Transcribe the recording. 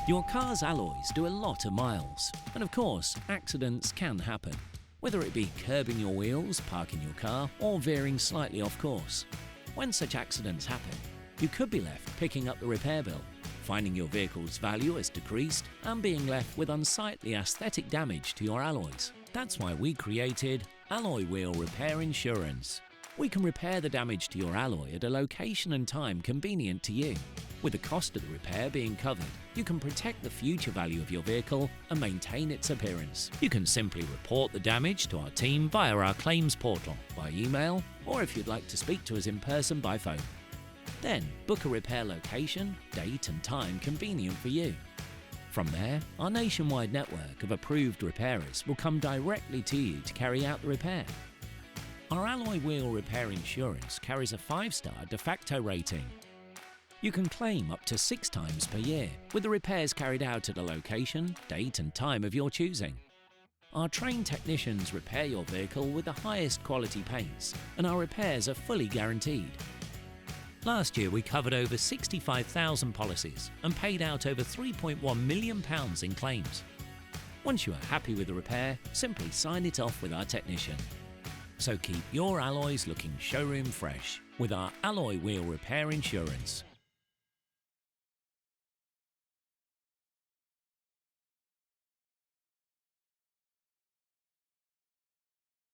Your car's alloys do a lot of miles, and of course, accidents can happen. Whether it be curbing your wheels, parking your car, or veering slightly off course. When such accidents happen, you could be left picking up the repair bill, finding your vehicle's value has decreased, and being left with unsightly aesthetic damage to your alloys. That's why we created Alloy Wheel Repair Insurance. We can repair the damage to your alloy at a location and time convenient to you. With the cost of the repair being covered, you can protect the future value of your vehicle and maintain its appearance. You can simply report the damage to our team via our claims portal, by email, or if you'd like to speak to us in person by phone. Then book a repair location, date and time convenient for you. From there, our nationwide network of approved repairers will come directly to you to carry out the repair. Our Alloy Wheel Repair Insurance carries a 5-star de facto rating. You can claim up to 6 times per year, with the repairs carried out at a location, date and time of your choosing. Our trained technicians repair your vehicle with the highest quality paints, and our repairs are fully guaranteed. Last year we covered over 65,000 policies and paid out over £3.1 million in claims. Once you are happy with the repair, simply sign it off with our technician. So keep your alloys looking showroom fresh with our Alloy Wheel Repair Insurance.